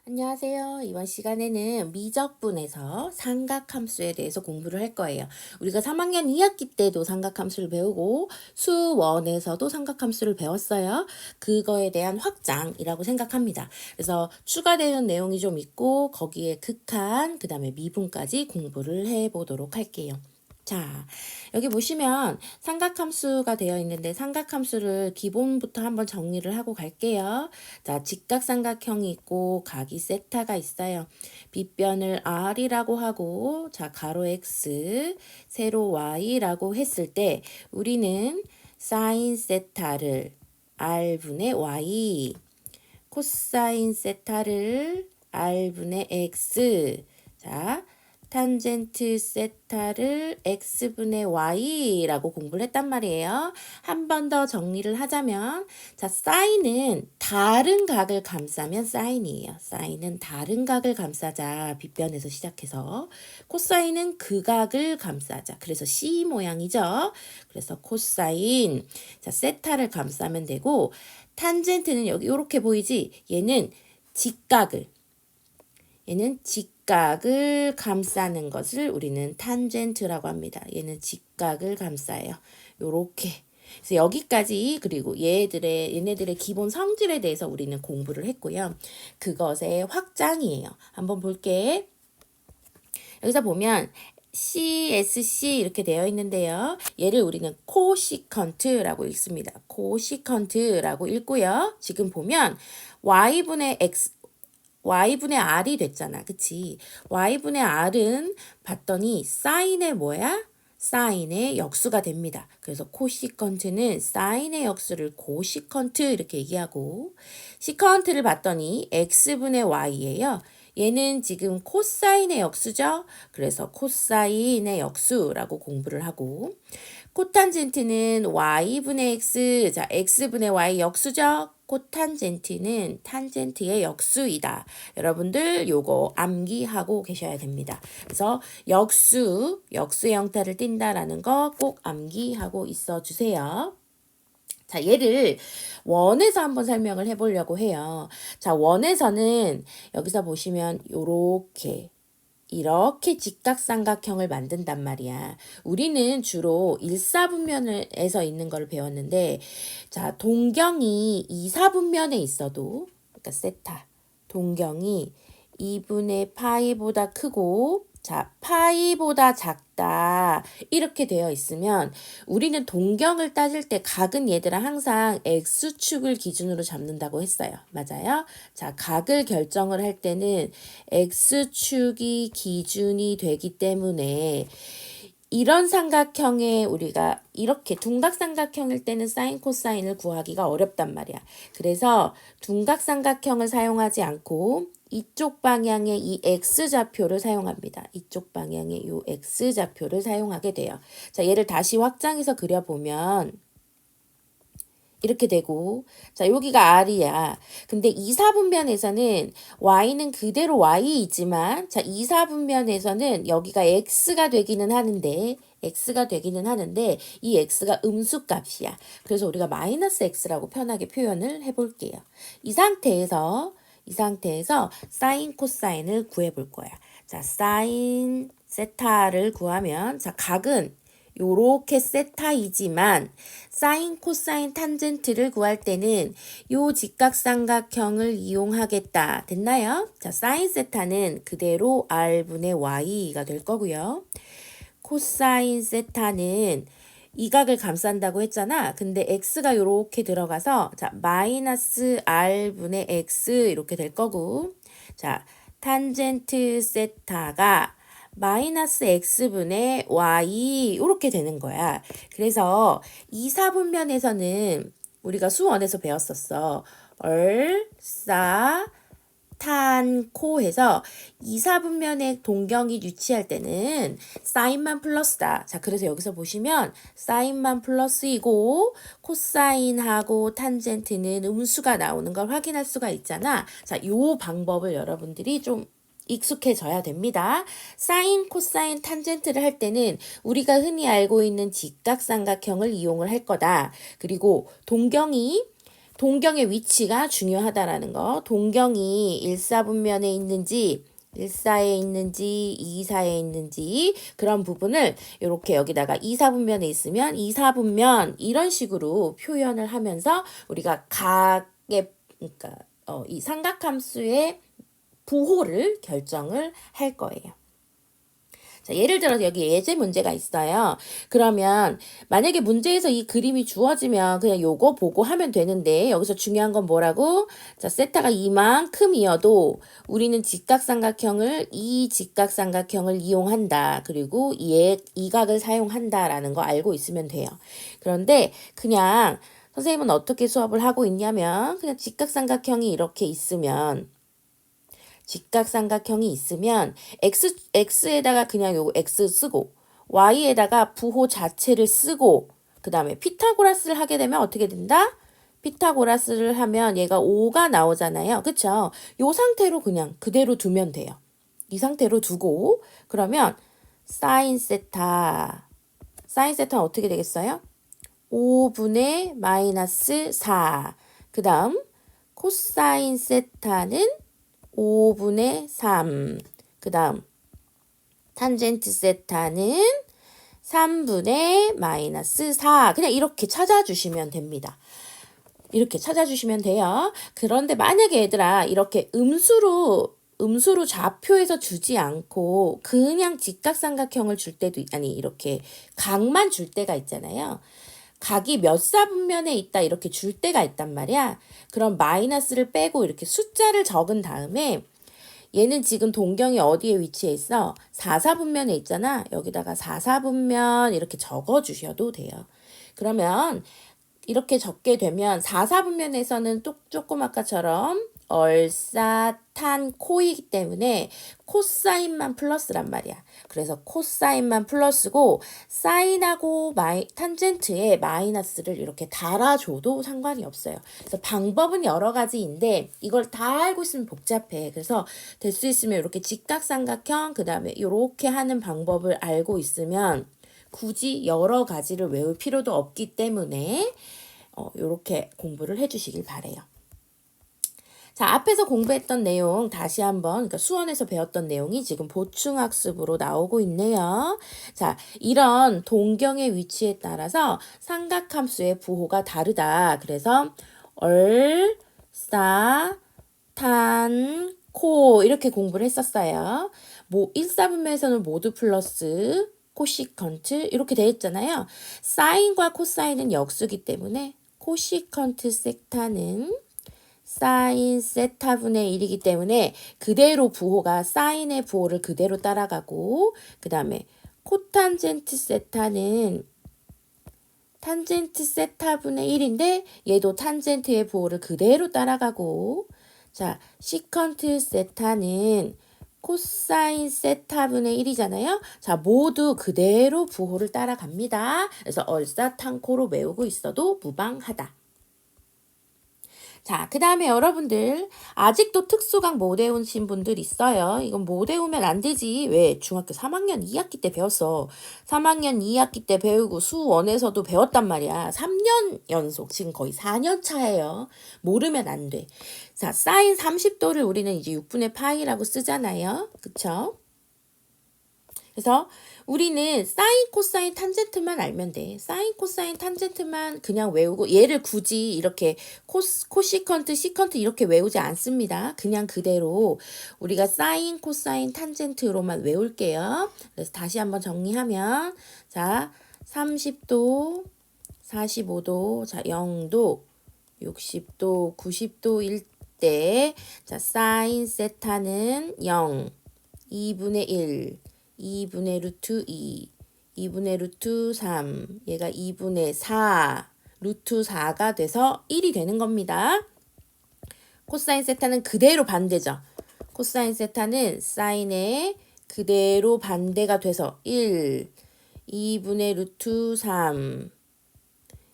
안녕하세요. 이번 시간에는 미적분에서 삼각함수에 대해서 공부를 할 거예요. 우리가 3학년 2학기 때도 삼각함수를 배우고 수원에서도 삼각함수를 배웠어요. 그거에 대한 확장이라고 생각합니다. 그래서 추가되는 내용이 좀 있고 거기에 극한, 그 다음에 미분까지 공부를 해보도록 할게요. 자, 여기 보시면 삼각함수가 되어 있는데 삼각함수를 기본부터 한번 정리를 하고 갈게요. 자, 직각삼각형이 있고 각이 세타가 있어요. 빗변을 r이라고 하고 자, 가로 x, 세로 y라고 했을 때 우리는 사인 세타를 r분의 y, 코사인 세타를 r분의 x, 자, 탄젠트 세타를 x분의 y라고 공부를 했단 말이에요. 한 번 더 정리를 하자면 자, 사인은 다른 각을 감싸면 사인이에요. 사인은 다른 각을 감싸자. 빗변에서 시작해서 코사인은 그 각을 감싸자. 그래서 C 모양이죠. 그래서 코사인 자, 세타를 감싸면 되고 탄젠트는 여기 이렇게 보이지? 얘는 직각을 감싸는 것을 우리는 탄젠트라고 합니다. 얘는 직각을 감싸요. 요렇게. 그래서 여기까지 그리고 얘네들의 기본 성질에 대해서 우리는 공부를 했고요. 그것의 확장이에요. 한번 볼게. 여기서 보면 CSC 이렇게 되어 있는데요. 얘를 우리는 코시컨트라고 읽습니다. 코시컨트라고 읽고요. 지금 보면 y분의 R이 됐잖아. 그치? Y분의 R은 봤더니 사인의 뭐야? 사인의 역수가 됩니다. 그래서 코시컨트는 사인의 역수를 코시컨트 이렇게 얘기하고 시컨트를 봤더니 X분의 Y예요. 얘는 지금 코사인의 역수죠. 그래서 코사인의 역수라고 공부를 하고 코탄젠트는 y분의 x, 자 x분의 y 역수죠. 코탄젠트는 탄젠트의 역수이다. 여러분들 요거 암기하고 계셔야 됩니다. 그래서 역수의 형태를 띈다라는 거 꼭 암기하고 있어 주세요. 자, 얘를 원에서 한번 설명을 해보려고 해요. 자, 원에서는 여기서 보시면 이렇게 직각삼각형을 만든단 말이야. 우리는 주로 1사분면에서 있는 걸 배웠는데, 자, 동경이 2사분면에 있어도, 그러니까 세타, 동경이 2분의 파이보다 크고, 자, 파이보다 작다. 이렇게 되어 있으면 우리는 동경을 따질 때 각은 얘들아 항상 x축을 기준으로 잡는다고 했어요. 맞아요? 자, 각을 결정을 할 때는 x축이 기준이 되기 때문에 이런 삼각형에 우리가 이렇게 둔각삼각형일 때는 사인 코사인을 구하기가 어렵단 말이야. 그래서 둔각삼각형을 사용하지 않고 이쪽 방향의 이 x좌표를 사용합니다. 이쪽 방향의 이 x좌표를 사용하게 돼요. 자, 얘를 다시 확장해서 그려보면 이렇게 되고 자, 여기가 R이야. 근데 2사분면에서는 Y는 그대로 Y이지만 자, 2사분면에서는 여기가 X가 되기는 하는데 이 X가 음수값이야. 그래서 우리가 마이너스 X라고 편하게 표현을 해볼게요. 이 상태에서 사인 코사인을 구해볼 거야. 자, 사인 세타를 구하면 자, 각은 요렇게 세타이지만 사인 코사인 탄젠트를 구할 때는 요 직각삼각형을 이용하겠다. 됐나요? 자, 사인 세타는 그대로 r분의 y가 될 거고요. 코사인 세타는 이 각을 감싼다고 했잖아. 근데 x가 요렇게 들어가서 자, 마이너스 r분의 x 이렇게 될 거고 자, 탄젠트 세타가 마이너스 x분의 y 이렇게 되는 거야. 그래서 이사분면에서는 우리가 수원에서 배웠었어. 얼싸 탄코 해서 이사분면의 동경이 유치할 때는 사인만 플러스다. 자, 그래서 여기서 보시면 사인만 플러스이고 코사인하고 탄젠트는 음수가 나오는 걸 확인할 수가 있잖아. 자, 요 방법을 여러분들이 좀 익숙해져야 됩니다. 사인, 코사인, 탄젠트를 할 때는 우리가 흔히 알고 있는 직각삼각형을 이용을 할 거다. 그리고 동경이 동경의 위치가 중요하다라는 거. 동경이 1사분면에 있는지 1사에 있는지 2사에 있는지 그런 부분을 이렇게 여기다가 2사분면에 있으면 2사분면 이런 식으로 표현을 하면서 우리가 각의 그러니까 이 삼각함수의 부호를 결정을 할 거예요. 자, 예를 들어서 여기 예제 문제가 있어요. 그러면 만약에 문제에서 이 그림이 주어지면 그냥 요거 보고 하면 되는데 여기서 중요한 건 뭐라고? 자, 세타가 이만큼이어도 우리는 직각삼각형을 이 직각삼각형을 이용한다. 그리고 이 각을 사용한다라는 거 알고 있으면 돼요. 그런데 그냥 선생님은 어떻게 수업을 하고 있냐면 그냥 직각삼각형이 이렇게 있으면 직각삼각형이 있으면 x에다가 그냥 요거 x 쓰고 y에다가 부호 자체를 쓰고 그 다음에 피타고라스를 하게 되면 어떻게 된다? 피타고라스를 하면 얘가 5가 나오잖아요. 그쵸? 요 상태로 그냥 그대로 두면 돼요. 이 상태로 두고 그러면 사인 세타는 어떻게 되겠어요? 5분의 마이너스 4. 그 다음 코사인 세타는 5분의 3. 그 다음 탄젠트 세타는 3분의 마이너스 4. 그냥 이렇게 찾아주시면 됩니다. 이렇게 찾아주시면 돼요. 그런데 만약에 얘들아 이렇게 음수로 좌표에서 주지 않고 그냥 직각삼각형을 줄 때도 아니 이렇게 각만 줄 때가 있잖아요. 각이 몇 사분면에 있다 이렇게 줄 때가 있단 말이야. 그럼 마이너스를 빼고 이렇게 숫자를 적은 다음에 얘는 지금 동경이 어디에 위치해 있어? 4사분면에 있잖아. 여기다가 4사분면 이렇게 적어 주셔도 돼요. 그러면 이렇게 적게 되면 4사분면에서는 또 조금 아까처럼 얼사탄코이기 때문에 코사인만 플러스란 말이야. 그래서 코사인만 플러스고 사인하고 탄젠트에 마이너스를 이렇게 달아줘도 상관이 없어요. 그래서 방법은 여러 가지인데 이걸 다 알고 있으면 복잡해. 그래서 될 수 있으면 이렇게 직각삼각형 그 다음에 이렇게 하는 방법을 알고 있으면 굳이 여러 가지를 외울 필요도 없기 때문에 이렇게 공부를 해주시길 바래요. 자, 앞에서 공부했던 내용 다시 한번 그러니까 수원에서 배웠던 내용이 지금 보충학습으로 나오고 있네요. 자, 이런 동경의 위치에 따라서 삼각함수의 부호가 다르다. 그래서 얼, 사, 탄, 코 이렇게 공부를 했었어요. 뭐 1사분면에서는 모두 플러스 코시컨트 이렇게 되어 있잖아요. 사인과 코사인은 역수기 때문에 코시컨트 세타는 사인 세타분의 1이기 때문에 그대로 부호가 사인의 부호를 그대로 따라가고 그 다음에 코탄젠트 세타는 탄젠트 세타분의 1인데 얘도 탄젠트의 부호를 그대로 따라가고 자 시컨트 세타는 코사인 세타분의 1이잖아요. 자 모두 그대로 부호를 따라갑니다. 그래서 얼사탄코로 외우고 있어도 무방하다. 자, 그 다음에 여러분들 아직도 특수강 못 외우신 분들 있어요. 이건 못 외우면 안 되지. 왜? 중학교 3학년 2학기 때 배웠어. 3학년 2학기 때 배우고 수원에서도 배웠단 말이야. 3년 연속 지금 거의 4년 차예요. 모르면 안 돼. 자, 사인 30도를 우리는 이제 6분의 파이라고 쓰잖아요. 그쵸? 그래서 우리는 사인, 코사인, 탄젠트만 알면 돼. 사인, 코사인, 탄젠트만 그냥 외우고 얘를 굳이 이렇게 코시컨트, 시컨트 이렇게 외우지 않습니다. 그냥 그대로 우리가 사인, 코사인, 탄젠트로만 외울게요. 그래서 다시 한번 정리하면 자 30도, 45도, 자 0도, 60도, 90도일 때 자 사인 세타는 0, 2분의 1, 2분의 루트 2, 2분의 루트 3, 얘가 2분의 4, 루트 4가 돼서 1이 되는 겁니다. 코사인 세타는 그대로 반대죠. 코사인 세타는 사인의 그대로 반대가 돼서 1, 2분의 루트 3,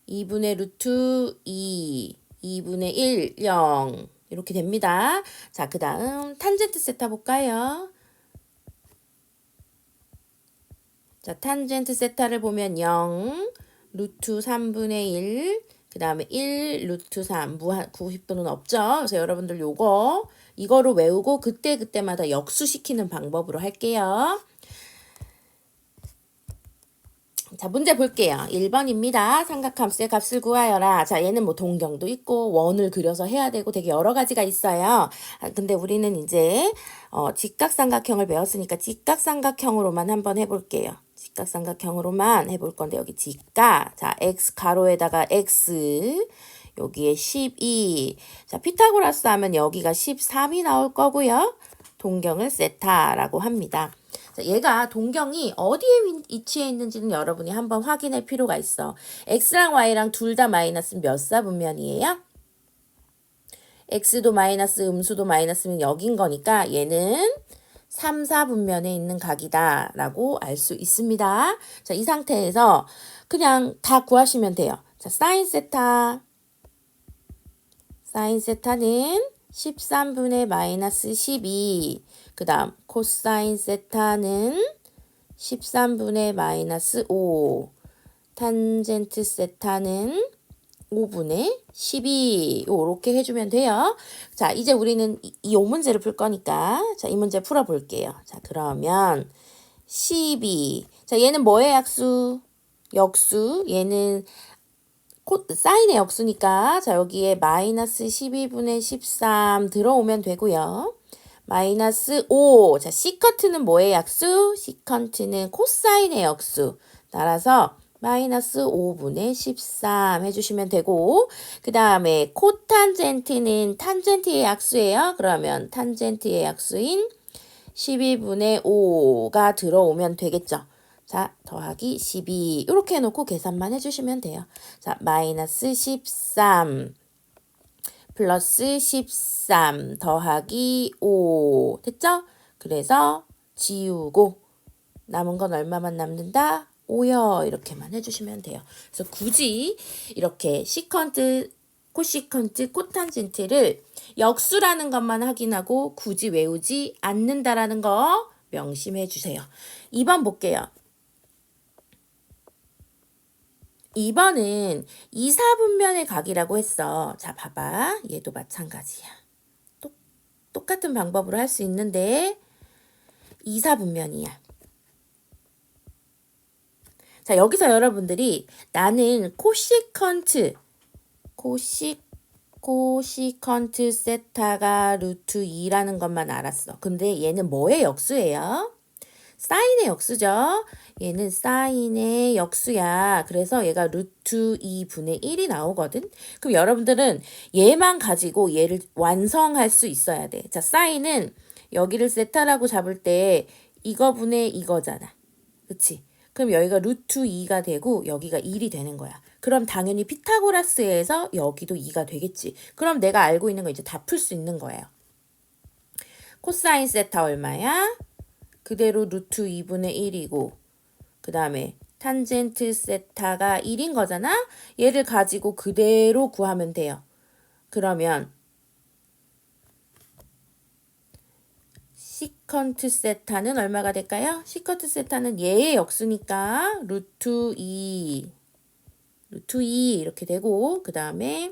2분의 루트 2, 2분의 1, 0 이렇게 됩니다. 자, 그 다음 탄젠트 세타 볼까요? 자, 탄젠트 세타를 보면 0, 루트 3분의 1, 그 다음에 1 루트 3 무한 90도는 없죠. 그래서 여러분들 이거로 외우고 그때그때마다 역수시키는 방법으로 할게요. 자, 문제 볼게요. 1번입니다. 삼각함수의 값을 구하여라. 자, 얘는 뭐 동경도 있고 원을 그려서 해야 되고 되게 여러 가지가 있어요. 근데 우리는 이제 직각삼각형을 배웠으니까 직각삼각형으로만 한번 해볼게요. 직각삼각형으로만 해볼 건데 여기 직각. 자, x 가로에다가 x 여기에 12. 자, 피타고라스 하면 여기가 13이 나올 거고요. 동경을 세타라고 합니다. 자, 얘가 동경이 어디에 위치해 있는지는 여러분이 한번 확인할 필요가 있어. x랑 y랑 둘 다 마이너스 몇 사분면이에요? x도 마이너스 음수도 마이너스면 여긴 거니까 얘는 3, 4분면에 있는 각이다 라고 알 수 있습니다. 자, 이 상태에서 그냥 다 구하시면 돼요. 자, 사인 세타는 13분의 마이너스 12. 그 다음 코사인 세타는 13분의 마이너스 5. 탄젠트 세타는 5분의 12. 요렇게 해주면 돼요. 자, 이제 우리는 이 문제를 풀 거니까 자, 이 문제 풀어볼게요. 자, 그러면 12. 자, 얘는 뭐의 역수? 얘는 사인의 역수니까 자, 여기에 마이너스 12분의 13 들어오면 되고요. 마이너스 5. 자, 시컨트는 뭐의 약수? 시컨트는 코사인의 역수. 따라서 마이너스 5분의 13 해주시면 되고, 그 다음에 코탄젠트는 탄젠트의 약수예요. 그러면 탄젠트의 약수인 12분의 5가 들어오면 되겠죠. 자, 더하기 12. 이렇게 해놓고 계산만 해주시면 돼요. 자, 마이너스 13. 플러스 13 더하기 5 됐죠? 그래서 지우고 남은 건 얼마만 남는다? 5요. 이렇게만 해주시면 돼요. 그래서 굳이 이렇게 시컨트, 코시컨트, 코탄젠트를 역수라는 것만 확인하고 굳이 외우지 않는다라는 거 명심해 주세요. 2번 볼게요. 2번은 2, 4분면의 각이라고 했어. 자, 봐봐. 얘도 마찬가지야. 똑같은 방법으로 할 수 있는데 2, 4분면이야. 자, 여기서 여러분들이 나는 코시컨트 세타가 루트 2라는 것만 알았어. 근데 얘는 뭐의 역수예요? 사인의 역수죠. 얘는 사인의 역수야. 그래서 얘가 루트 2분의 1이 나오거든. 그럼 여러분들은 얘만 가지고 얘를 완성할 수 있어야 돼. 자, 사인은 여기를 세타라고 잡을 때 이거 분의 이거잖아. 그치? 그럼 여기가 루트 2가 되고 여기가 1이 되는 거야. 그럼 당연히 피타고라스에서 여기도 2가 되겠지. 그럼 내가 알고 있는 거 이제 다 풀 수 있는 거예요. 코사인 세타 얼마야? 그대로 루트 2분의 1이고 그 다음에 탄젠트 세타가 1인 거잖아? 얘를 가지고 그대로 구하면 돼요. 그러면 시컨트 세타는 얼마가 될까요? 시컨트 세타는 얘의 역수니까 루트 2 이렇게 되고 그 다음에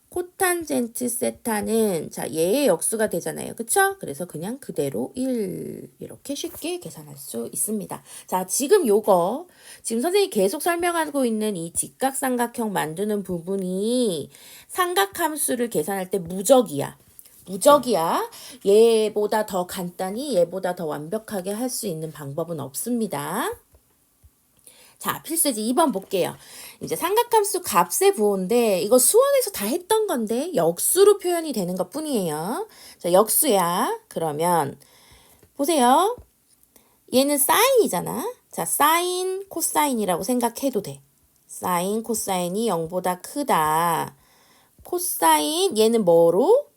코탄젠트 세타는 자 얘의 역수가 되잖아요. 그쵸? 그래서 그냥 그대로 1 이렇게 쉽게 계산할 수 있습니다. 자, 지금 선생님이 계속 설명하고 있는 이 직각삼각형 만드는 부분이 삼각함수를 계산할 때 무적이야. 얘보다 더 간단히 얘보다 더 완벽하게 할 수 있는 방법은 없습니다. 자, 필수지 2번 볼게요. 이제 삼각함수 값의 부호인데 이거 수원에서 다 했던 건데 역수로 표현이 되는 것 뿐이에요. 자, 역수야. 그러면 보세요. 얘는 사인이잖아. 자, 사인, 코사인이라고 생각해도 돼. 사인, 코사인이 0보다 크다. 코사인, 얘는 뭐로?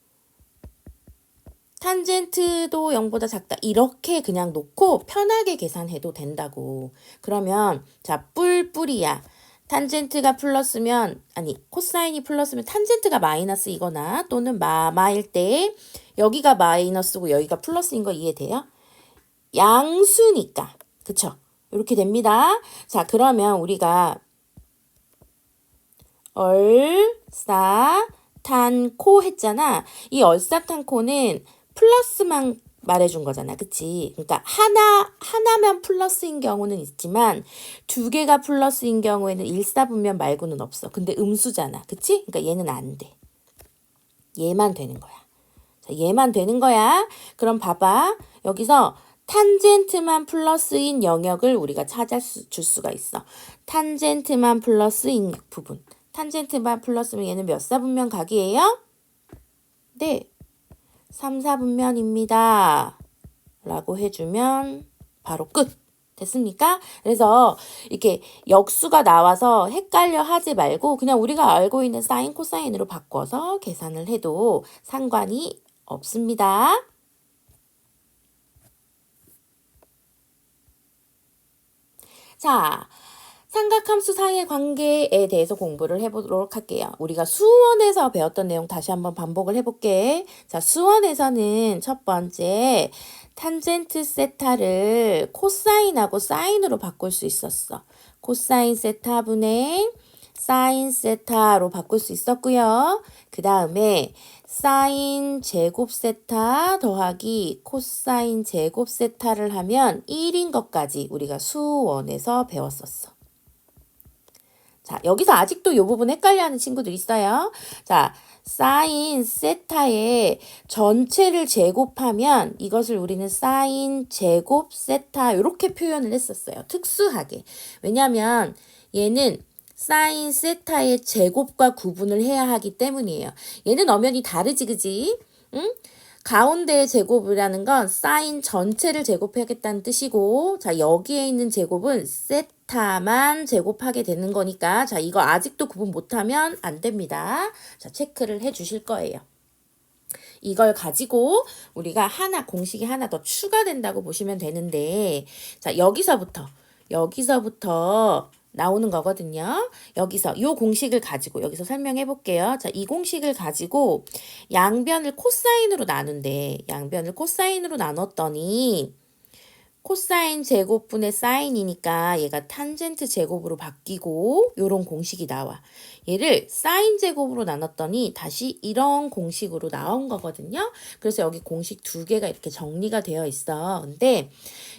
탄젠트도 0보다 작다. 이렇게 그냥 놓고 편하게 계산해도 된다고. 그러면 자, 뿔이야. 탄젠트가 플러스면 코사인이 플러스면 탄젠트가 마이너스이거나 또는 마일 때 여기가 마이너스고 여기가 플러스인 거 이해돼요? 양수니까. 그쵸? 이렇게 됩니다. 자, 그러면 우리가 얼사탄코 했잖아. 이 얼사탄코는 플러스만 말해준 거잖아. 그치? 그러니까 하나만 플러스인 경우는 있지만 두 개가 플러스인 경우에는 일사분면 말고는 없어. 근데 음수잖아. 그치? 그러니까 얘는 안 돼. 얘만 되는 거야. 자, 얘만 되는 거야. 그럼 봐봐. 여기서 탄젠트만 플러스인 영역을 우리가 찾아줄 수가 있어. 탄젠트만 플러스인 부분. 탄젠트만 플러스면 얘는 몇 사분면 각이에요? 네. 3, 4분면입니다. 라고 해주면 바로 끝. 됐습니까? 그래서 이렇게 역수가 나와서 헷갈려 하지 말고 그냥 우리가 알고 있는 사인, 코사인으로 바꿔서 계산을 해도 상관이 없습니다. 자, 삼각함수 사이의 관계에 대해서 공부를 해보도록 할게요. 우리가 수원에서 배웠던 내용 다시 한번 반복을 해볼게. 자, 수원에서는 첫 번째 탄젠트 세타를 코사인하고 사인으로 바꿀 수 있었어. 코사인 세타분의 사인 세타로 바꿀 수 있었고요. 그 다음에 사인 제곱 세타 더하기 코사인 제곱 세타를 하면 1인 것까지 우리가 수원에서 배웠었어. 자, 여기서 아직도 이 부분 헷갈려하는 친구들 있어요. 자, 사인 세타의 전체를 제곱하면 이것을 우리는 사인 제곱 세타 이렇게 표현을 했었어요. 특수하게. 왜냐하면 얘는 사인 세타의 제곱과 구분을 해야 하기 때문이에요. 얘는 엄연히 다르지, 그지? 응? 가운데의 제곱이라는 건 사인 전체를 제곱하겠다는 뜻이고, 자, 여기에 있는 제곱은 세타만 제곱하게 되는 거니까, 자, 이거 아직도 구분 못하면 안 됩니다. 자, 체크를 해 주실 거예요. 이걸 가지고 우리가 공식이 하나 더 추가된다고 보시면 되는데, 자, 여기서부터 나오는 거거든요. 여기서 이 공식을 가지고 여기서 설명해 볼게요. 자, 이 공식을 가지고 양변을 코사인으로 나눈대. 양변을 코사인으로 나눴더니 코사인 제곱분의 사인이니까 얘가 탄젠트 제곱으로 바뀌고 요런 공식이 나와. 얘를 사인 제곱으로 나눴더니 다시 이런 공식으로 나온 거거든요. 그래서 여기 공식 두 개가 이렇게 정리가 되어 있어. 근데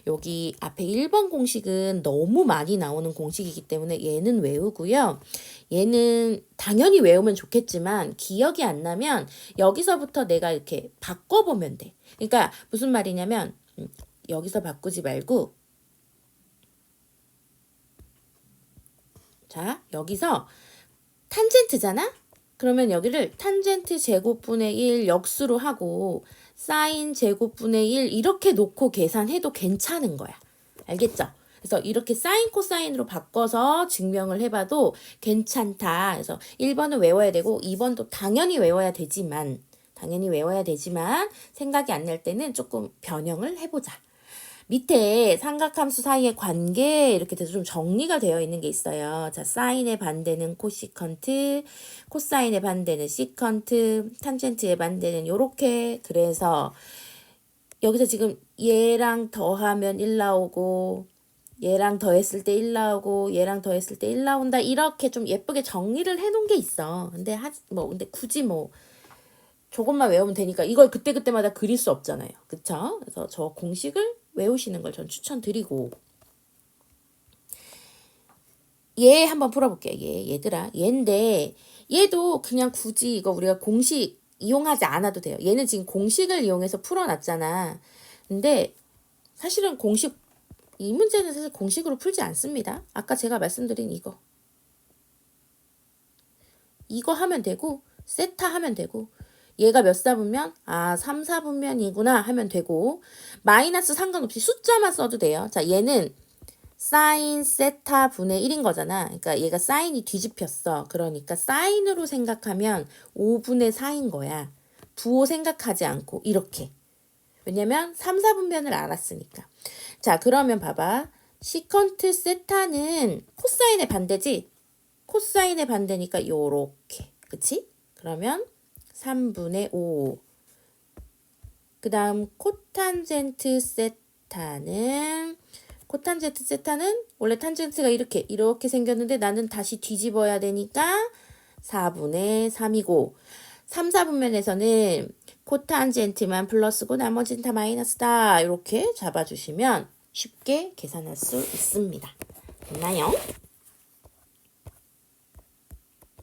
여기 앞에 1번 공식은 너무 많이 나오는 공식이기 때문에 얘는 외우고요. 얘는 당연히 외우면 좋겠지만 기억이 안 나면 여기서부터 내가 이렇게 바꿔보면 돼. 그러니까 무슨 말이냐면 여기서 바꾸지 말고 자, 여기서 탄젠트잖아? 그러면 여기를 탄젠트 제곱분의 1 역수로 하고 사인 제곱분의 1 이렇게 놓고 계산해도 괜찮은 거야. 알겠죠? 그래서 이렇게 사인 코사인으로 바꿔서 증명을 해봐도 괜찮다. 그래서 1번은 외워야 되고 2번도 당연히 외워야 되지만 생각이 안 날 때는 조금 변형을 해보자. 밑에 삼각함수 사이의 관계 이렇게 돼서 좀 정리가 되어 있는 게 있어요. 자, 사인의 반대는 코시컨트, 코사인의 반대는 시컨트, 탄젠트의 반대는 요렇게. 그래서 여기서 지금 얘랑 더하면 1 나오고 얘랑 더했을 때 1 나오고 얘랑 더했을 때 1 나온다. 이렇게 좀 예쁘게 정리를 해 놓은 게 있어. 근데 근데 굳이 조금만 외우면 되니까 이걸 그때그때마다 그릴 수 없잖아요. 그쵸? 그래서 저 공식을 외우시는 걸 전 추천드리고 얘 한번 풀어볼게요. 얘들아. 얘인데 얘도 그냥 굳이 이거 우리가 공식 이용하지 않아도 돼요. 얘는 지금 공식을 이용해서 풀어놨잖아. 근데 사실은 이 문제는 사실 공식으로 풀지 않습니다. 아까 제가 말씀드린 이거 하면 되고 세타 하면 되고 얘가 몇 사분면? 3, 4분면이구나 하면 되고 마이너스 상관없이 숫자만 써도 돼요. 자, 얘는 사인 세타 분의 1인 거잖아. 그러니까 얘가 사인이 뒤집혔어. 그러니까 사인으로 생각하면 5분의 4인 거야. 부호 생각하지 않고 이렇게. 왜냐면 3, 4분면을 알았으니까. 자, 그러면 봐봐. 시컨트 세타는 코사인의 반대지? 코사인의 반대니까 요렇게. 그치? 그러면 3분의 5. 그 다음 코탄젠트 세타는 원래 탄젠트가 이렇게 생겼는데 나는 다시 뒤집어야 되니까 4분의 3이고 3, 4분면에서는 코탄젠트만 플러스고 나머지는 다 마이너스다. 이렇게 잡아주시면 쉽게 계산할 수 있습니다. 됐나요?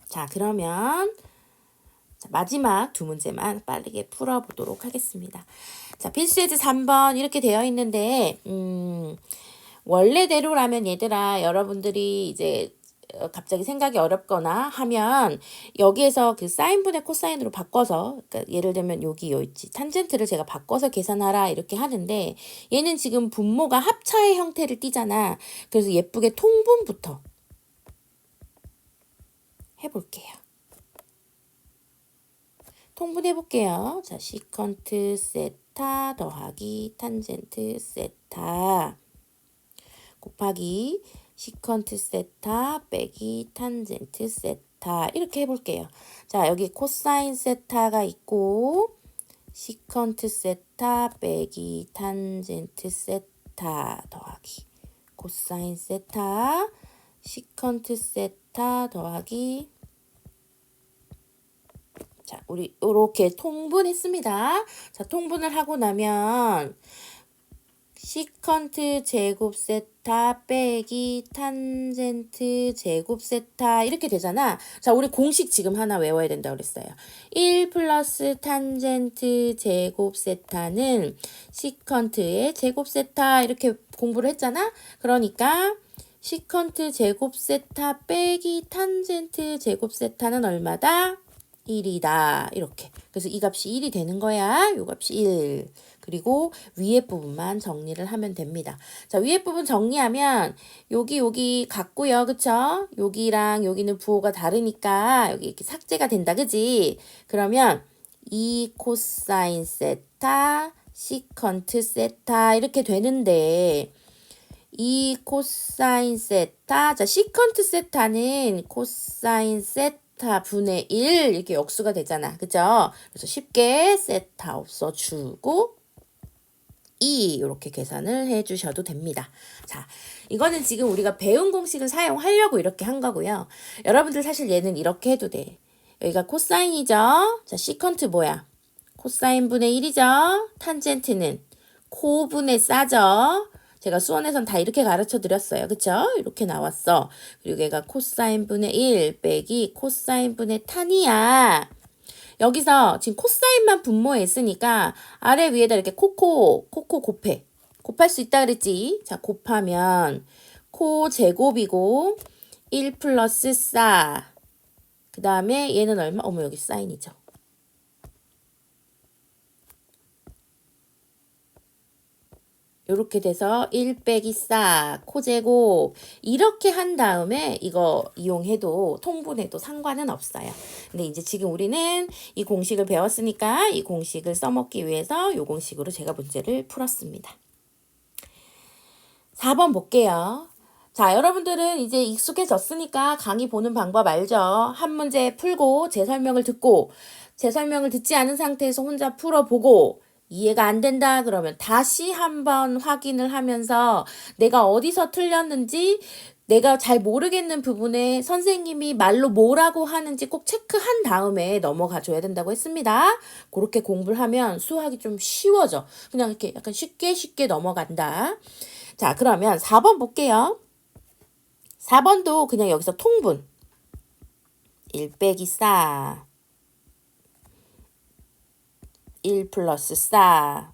자, 그러면 마지막 두 문제만 빠르게 풀어보도록 하겠습니다. 자, 필수예제 3번 이렇게 되어 있는데 원래대로라면 얘들아 여러분들이 이제 갑자기 생각이 어렵거나 하면 여기에서 그 사인분의 코사인으로 바꿔서 그러니까 예를 들면 여기 있지 탄젠트를 제가 바꿔서 계산하라 이렇게 하는데 얘는 지금 분모가 합차의 형태를 띠잖아. 그래서 예쁘게 통분부터 해볼게요. 통분해볼게요. 자, 시컨트 세타 더하기 탄젠트 세타 곱하기 시컨트 세타 빼기 탄젠트 세타 이렇게 해볼게요. 자, 여기 코사인 세타가 있고 시컨트 세타 빼기 탄젠트 세타 더하기 코사인 세타 시컨트 세타 더하기 자, 우리 이렇게 통분했습니다. 자, 통분을 하고 나면 시컨트 제곱 세타 빼기 탄젠트 제곱 세타 이렇게 되잖아. 자, 우리 공식 지금 하나 외워야 된다고 그랬어요. 1 플러스 탄젠트 제곱 세타는 시컨트의 제곱 세타 이렇게 공부를 했잖아. 그러니까 시컨트 제곱 세타 빼기 탄젠트 제곱 세타는 얼마다? 1이다. 이렇게. 그래서 이 값이 1이 되는 거야. 이 값이 1. 그리고 위에 부분만 정리를 하면 됩니다. 자, 위에 부분 정리하면 여기 같고요. 그쵸? 여기랑 여기는 부호가 다르니까 여기 이렇게 삭제가 된다. 그지? 그러면 2 코사인 세타 시컨트 세타 이렇게 되는데 2 코사인 세타 자, 시컨트 세타는 코사인 세타 분의 1 이렇게 역수가 되잖아. 그죠? 그래서 쉽게 세타 없어주고 2 이렇게 계산을 해주셔도 됩니다. 자, 이거는 지금 우리가 배운 공식을 사용하려고 이렇게 한 거고요. 여러분들 사실 얘는 이렇게 해도 돼. 여기가 코사인이죠? 자, 시컨트 뭐야? 코사인 분의 1이죠? 탄젠트는 코분의 싸죠? 제가 수원에선 다 이렇게 가르쳐 드렸어요. 그쵸? 이렇게 나왔어. 그리고 얘가 코사인 분의 1 빼기 코사인 분의 탄이야. 여기서 지금 코사인만 분모했으니까 아래 위에다 이렇게 코코 곱해. 곱할 수 있다 그랬지? 자, 곱하면 코 제곱이고 1 플러스 싸. 그 다음에 얘는 얼마? 어머, 여기 사인이죠. 이렇게 돼서 1 빼기 싸 코제곱 이렇게 한 다음에 이거 이용해도 통분해도 상관은 없어요. 근데 이제 지금 우리는 이 공식을 배웠으니까 이 공식을 써먹기 위해서 이 공식으로 제가 문제를 풀었습니다. 4번 볼게요. 자, 여러분들은 이제 익숙해졌으니까 강의 보는 방법 알죠? 한 문제 풀고 제 설명을 듣고 제 설명을 듣지 않은 상태에서 혼자 풀어보고 이해가 안 된다 그러면 다시 한번 확인을 하면서 내가 어디서 틀렸는지 내가 잘 모르겠는 부분에 선생님이 말로 뭐라고 하는지 꼭 체크한 다음에 넘어가 줘야 된다고 했습니다. 그렇게 공부를 하면 수학이 좀 쉬워져. 그냥 이렇게 약간 쉽게 넘어간다. 자, 그러면 4번 볼게요. 4번도 그냥 여기서 통분. 1 빼기 싸. 1 플러스 싸.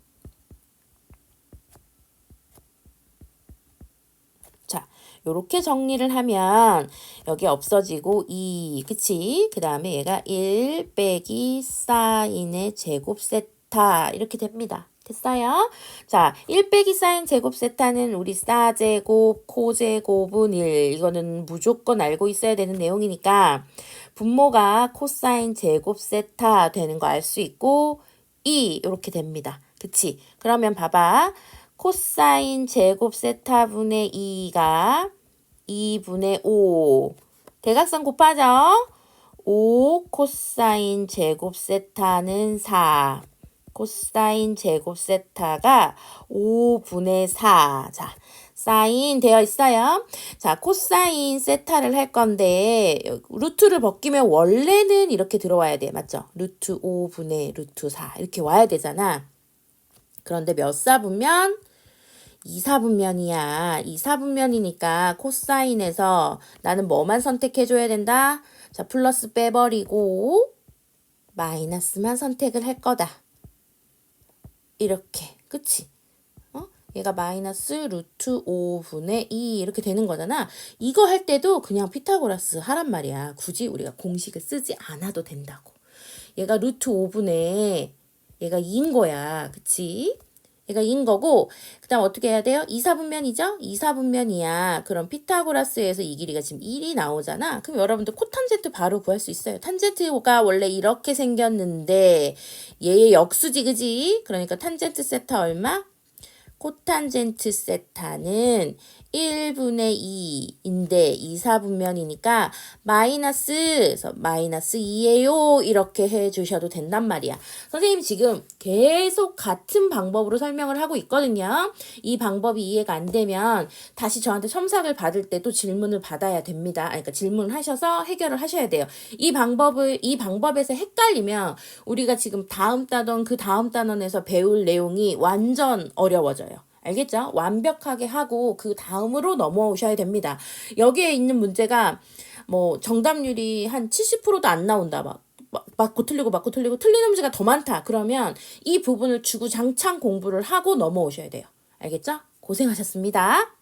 자, 요렇게 정리를 하면 여기 없어지고 2, 그치? 그 다음에 얘가 1 빼기 사인의 제곱 세타 이렇게 됩니다. 됐어요? 자, 1 빼기 사인 제곱 세타는 우리 사제곱, 코제곱은 1. 이거는 무조건 알고 있어야 되는 내용이니까 분모가 코사인 제곱 세타 되는 거 알 수 있고 2 이렇게 됩니다. 그치? 그러면 봐봐. 코사인 제곱 세타분의 2가 2분의 5. 대각선 곱하죠? 5 코사인 제곱 세타는 4. 코사인 제곱 세타가 5분의 4. 자, 사인 되어 있어요. 자, 코사인 세타를 할 건데 루트를 벗기면 원래는 이렇게 들어와야 돼. 맞죠? 루트 5분의 루트 4 이렇게 와야 되잖아. 그런데 몇 사분면? 2사분면이야. 2사분면이니까 코사인에서 나는 뭐만 선택해줘야 된다? 자, 플러스 빼버리고 마이너스만 선택을 할 거다. 이렇게. 그치? 얘가 마이너스 루트 5분의 2 이렇게 되는 거잖아. 이거 할 때도 그냥 피타고라스 하란 말이야. 굳이 우리가 공식을 쓰지 않아도 된다고. 얘가 루트 5분의 얘가 2인 거야. 그치? 얘가 2인 거고 그 다음 어떻게 해야 돼요? 2사분면이죠? 2사분면이야. 그럼 피타고라스에서 이 길이가 지금 1이 나오잖아. 그럼 여러분들 코탄젠트 바로 구할 수 있어요. 탄젠트가 원래 이렇게 생겼는데 얘의 역수지 그지? 그러니까 탄젠트 세타 얼마? 코탄젠트 세타는 1분의 2인데 2사분면이니까 그래서 마이너스 2예요. 이렇게 해주셔도 된단 말이야. 선생님 지금 계속 같은 방법으로 설명을 하고 있거든요. 이 방법이 이해가 안 되면 다시 저한테 첨삭을 받을 때 또 질문을 받아야 됩니다. 그러니까 질문을 하셔서 해결을 하셔야 돼요. 이 방법에서 헷갈리면 우리가 지금 다음 단원 그 다음 단원에서 배울 내용이 완전 어려워져요. 알겠죠? 완벽하게 하고 그 다음으로 넘어오셔야 됩니다. 여기에 있는 문제가 뭐 정답률이 한 70%도 안 나온다. 맞고 틀리고 틀리는 문제가 더 많다. 그러면 이 부분을 주구장창 공부를 하고 넘어오셔야 돼요. 알겠죠? 고생하셨습니다.